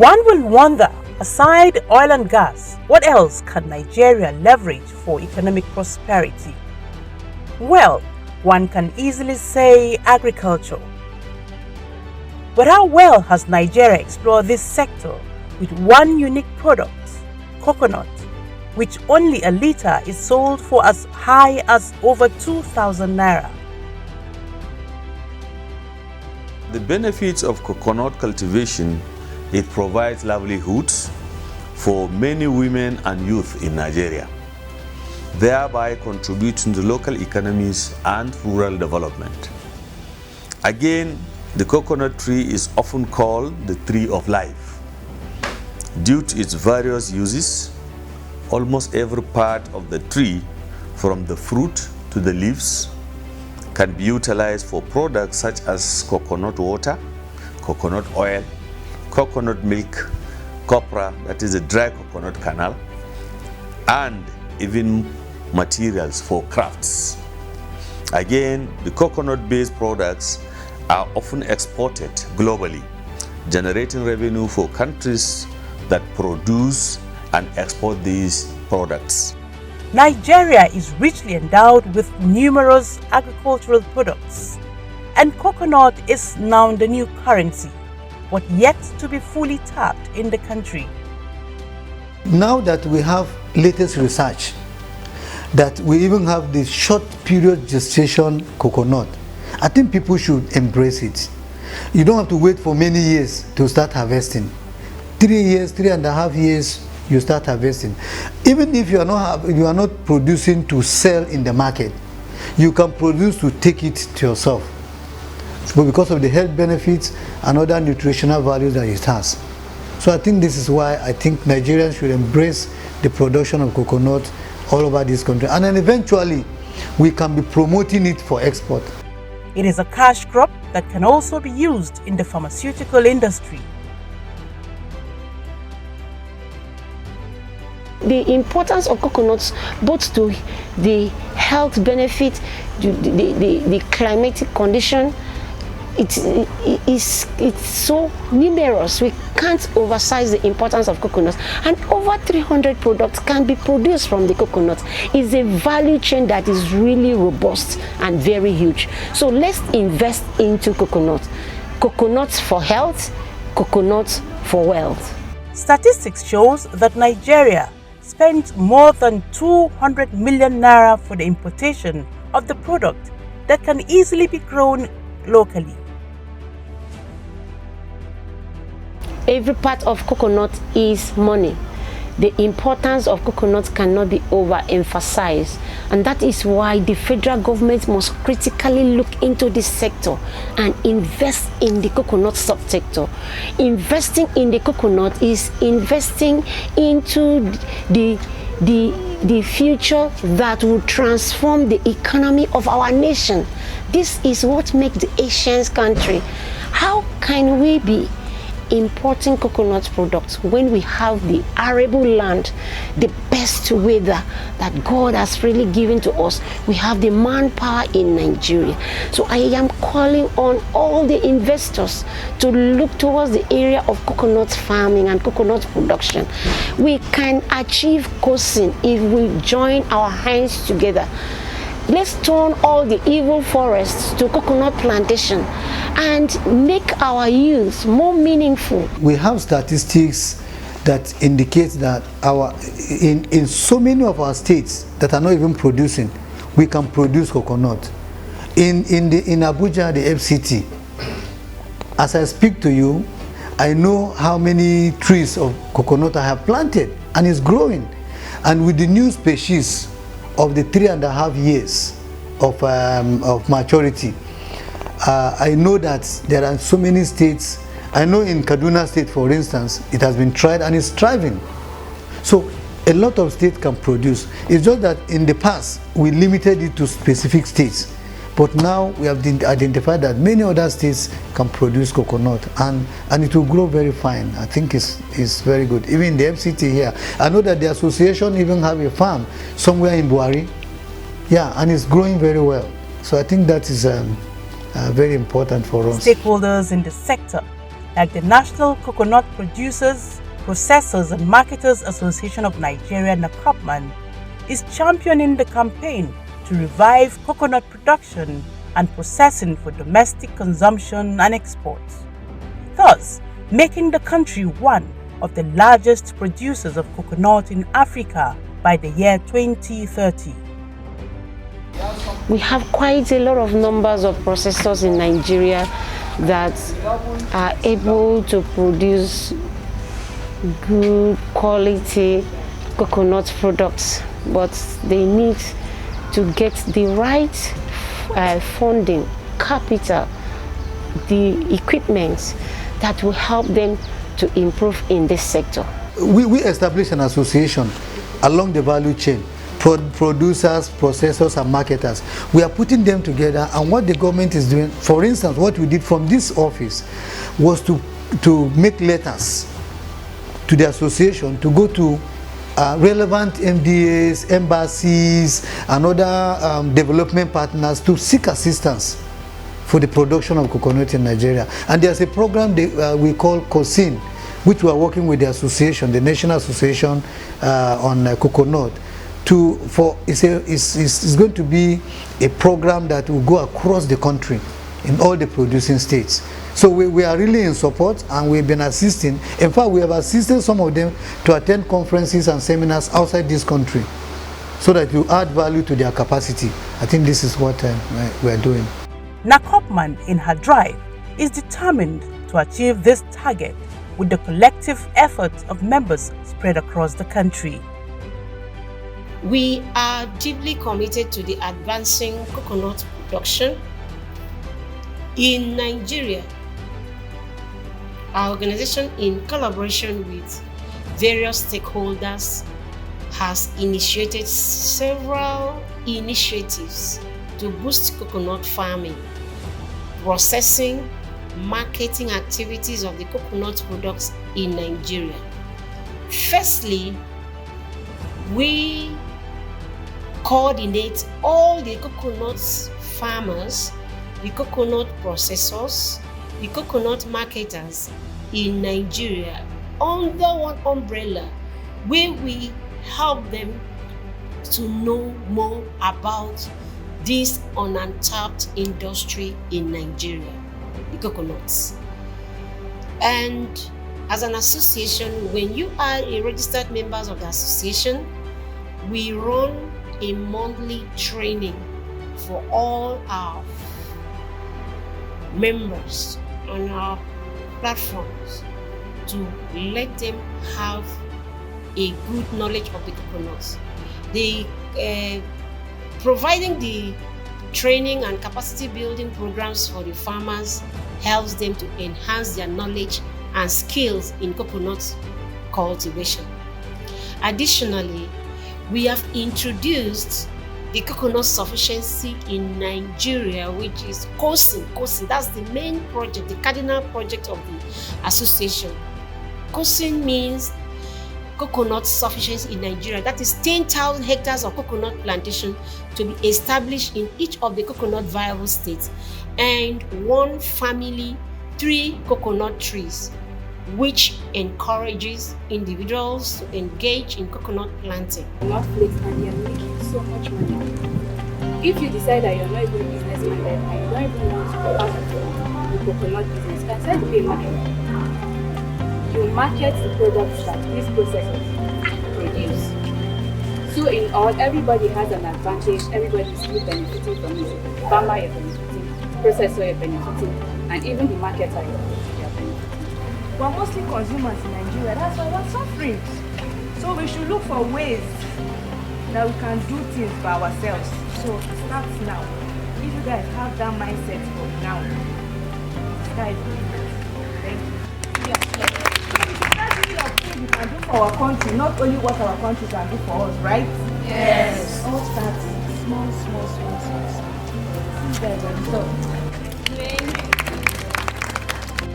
One will wonder, aside oil and gas, what else can Nigeria leverage for economic prosperity? Well, one can easily say agriculture. But how well has Nigeria explored this sector with one unique product, coconut, which only a litre is sold for as high as over 2,000 naira? The benefits of coconut cultivation, it provides livelihoods for many women and youth in Nigeria, thereby contributing to local economies and rural development. Again, the coconut tree is often called the tree of life. Due to its various uses, almost every part of the tree, from the fruit to the leaves, can be utilized for products such as coconut water, coconut oil, coconut milk, copra, that is a dry coconut kernel, and even materials for crafts. Again, the coconut-based products are often exported globally, generating revenue for countries that produce and export these products. Nigeria is richly endowed with numerous agricultural products, and coconut is now the new currency, but yet to be fully tapped in the country. Now that we have latest research, that we even have the short period gestation coconut, I think people should embrace it. You don't have to wait for many years to start harvesting. 3 years, 3.5 years, you start harvesting. Even if you are not producing to sell in the market, you can produce to take it to yourself. But because of the health benefits and other nutritional values that it has. So I think this is why I think Nigerians should embrace the production of coconut all over this country. And then eventually, we can be promoting it for export. It is a cash crop that can also be used in the pharmaceutical industry. The importance of coconuts, both to the health benefit, the climatic condition, it's so numerous. We can't oversize the importance of coconuts. And over 300 products can be produced from the coconut. It's a value chain that is really robust and very huge. So let's invest into coconut. Coconuts for health, coconuts for wealth. Statistics shows that Nigeria spent more than 200 million naira for the importation of the product that can easily be grown locally. Every part of coconut is money. The importance of coconuts cannot be overemphasized, and that is why the federal government must critically look into this sector and invest in the coconut subsector. Investing in the coconut is investing into the future that will transform the economy of our nation. This is what makes the Asian country. How can we be importing coconut products when we have the arable land, the best weather that God has really given to us? We have the manpower in Nigeria. So I am calling on all the investors to look towards the area of coconut farming and coconut production. We can achieve COSIN if we join our hands together. Let's turn all the evil forests to coconut plantation and make our youth more meaningful. We have statistics that indicate that in so many of our states that are not even producing, we can produce coconut. In Abuja, the FCT, as I speak to you, I know how many trees of coconut I have planted, and it's growing. And with the new species of the 3.5 years of maturity, I know that there are so many states. I know in Kaduna State, for instance, it has been tried and it's thriving. So a lot of states can produce. It's just that in the past, we limited it to specific states. But now we have identified that many other states can produce coconut, and it will grow very fine. I think it's very good. Even in the FCT here, I know that the association even have a farm somewhere in Buhari. Yeah, and it's growing very well. So I think that is very important for us. Stakeholders in the sector like the National Coconut Producers, Processors and Marketers Association of Nigeria, NACOPMAN, is championing the campaign to revive coconut production and processing for domestic consumption and exports, thus making the country one of the largest producers of coconut in Africa by the year 2030. We have quite a lot of numbers of processors in Nigeria that are able to produce good quality coconut products, but they need to get the right funding, capital, the equipment that will help them to improve in this sector. We established an association along the value chain, producers, processors and marketers. We are putting them together, and what the government is doing, for instance, what we did from this office was to make letters to the association to go to relevant MDAs, embassies and other development partners to seek assistance for the production of coconut in Nigeria. And there's a program we call COSIN, which we are working with the association, the National Association on Coconut. It's going to be a program that will go across the country in all the producing states. So we are really in support, and we've been assisting. In fact, we have assisted some of them to attend conferences and seminars outside this country so that you add value to their capacity. I think this is what we are doing. NACOPMAN, in her drive, is determined to achieve this target with the collective efforts of members spread across the country. We are deeply committed to the advancing coconut production in Nigeria. Our organization, in collaboration with various stakeholders, has initiated several initiatives to boost coconut farming, processing, marketing activities of the coconut products in Nigeria. Firstly, we coordinate all the coconut farmers, the coconut processors, the coconut marketers in Nigeria under one umbrella, where we help them to know more about this untapped industry in Nigeria, the coconuts. And as an association, when you are a registered member of the association, we run a monthly training for all our members on our platforms to let them have a good knowledge of the coconuts. Providing the training and capacity building programs for the farmers helps them to enhance their knowledge and skills in coconut cultivation. Additionally, we have introduced the coconut sufficiency in Nigeria, which is COSIN. COSIN, that's the main project, the cardinal project of the association. COSIN means coconut sufficiency in Nigeria. That is 10,000 hectares of coconut plantation to be established in each of the coconut viable states, and one family, 3 coconut trees, which encourages individuals to engage in coconut planting. Not flakes, and you're making so much money. If you decide that you're not even business-minded and you don't even want to be part of the coconut business, you can start to be a marketer. You market the products that these processors produce. So in all, everybody has an advantage, everybody is still benefiting from it. Farmer, you're benefiting, processor, you're benefiting, and even the marketer, you're benefiting. We're mostly consumers in Nigeria, that's why we're suffering. So we should look for ways that we can do things by ourselves. So it starts now. If you guys have that mindset from now, sky is the limit. Thank you. We can do for our country, not only what our country can do for us, right? Yes. All starts small. You guys are done.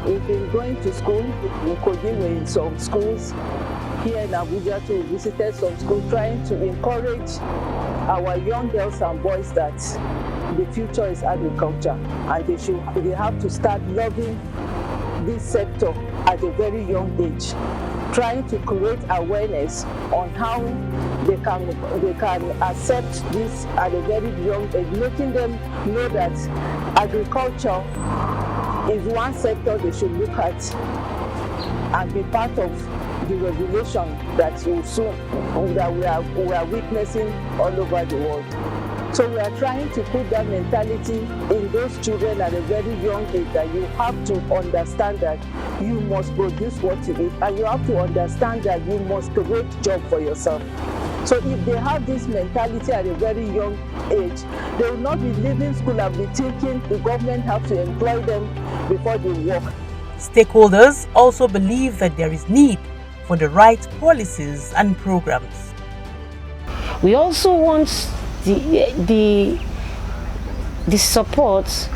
We've been going to school. We could be in some schools here in Abuja too. We visited some schools trying to encourage our young girls and boys that the future is agriculture, and they have to start loving this sector at a very young age, trying to create awareness on how they can accept this at a very young age, making them know that agriculture is one sector they should look at and be part of the revolution that we are witnessing all over the world. So we are trying to put that mentality in those children at a very young age, that you have to understand that you must produce what you eat, and you have to understand that you must create job for yourself. So if they have this mentality at a very young age, they will not be leaving school and be thinking the government have to employ them before they work. Stakeholders also believe that there is need for the right policies and programs. We also want the support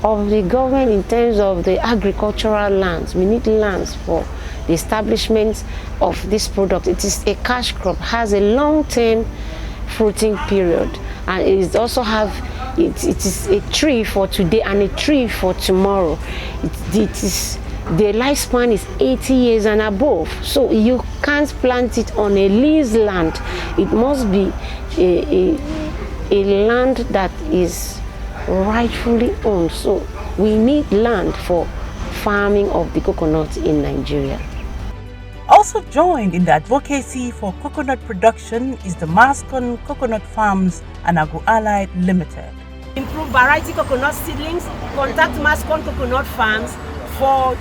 of the government in terms of the agricultural lands. We need lands for the establishment of this product. It is a cash crop, has a long-term fruiting period, and it also it is a tree for today and a tree for tomorrow. The lifespan is 80 years and above, so you can't plant it on a leased land. It must be a land that is rightfully owned. So we need land for farming of the coconut in Nigeria. Also joined in the advocacy for coconut production is the Mascon Coconut Farms and Agro-Allied Limited. Improve variety coconut seedlings, contact Mascon Coconut Farms for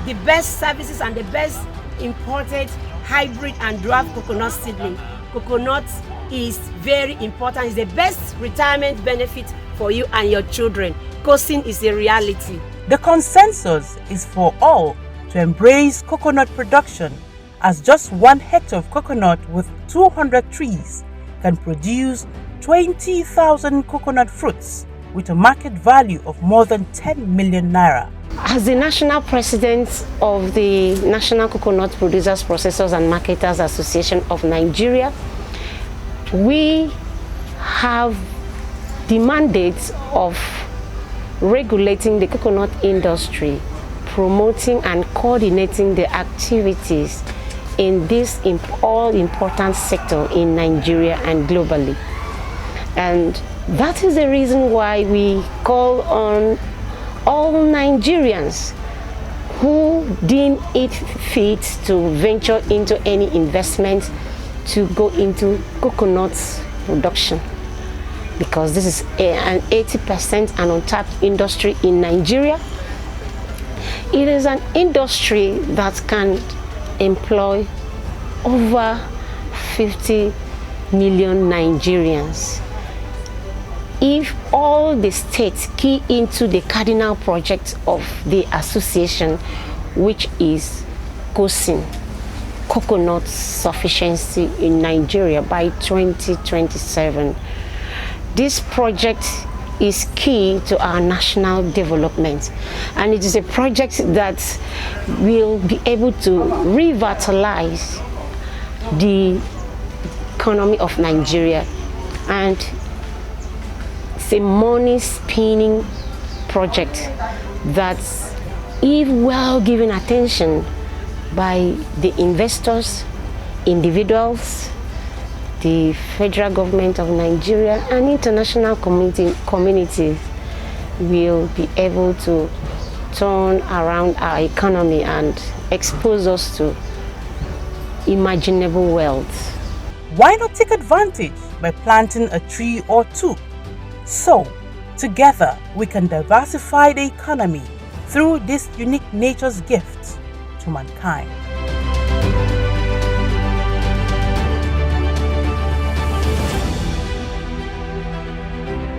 the best services and the best imported hybrid and dwarf coconut seedling. Coconut is very important. It's the best retirement benefit for you and your children. Coursing is a reality. The consensus is for all to embrace coconut production, as just 1 hectare of coconut with 200 trees can produce 20,000 coconut fruits with a market value of more than 10 million naira. As the national president of the National Coconut Producers, Processors and Marketers Association of Nigeria, we have the mandate of regulating the coconut industry, promoting and coordinating the activities in this all-important sector in Nigeria and globally. And that is the reason why we call on all Nigerians who deem it fit to venture into any investment to go into coconut production, because this is an 80% and untapped industry in Nigeria. It is an industry that can employ over 50 million Nigerians. If all the states key into the cardinal project of the association, which is COSIN, coconut sufficiency in Nigeria by 2027. This project is key to our national development, and it is a project that will be able to revitalize the economy of Nigeria, and it's a money spinning project that, if well given attention by the investors, individuals, the federal government of Nigeria and international community, will be able to turn around our economy and expose us to imaginable wealth. Why not take advantage by planting a tree or two? So, together we can diversify the economy through this unique nature's gift to mankind.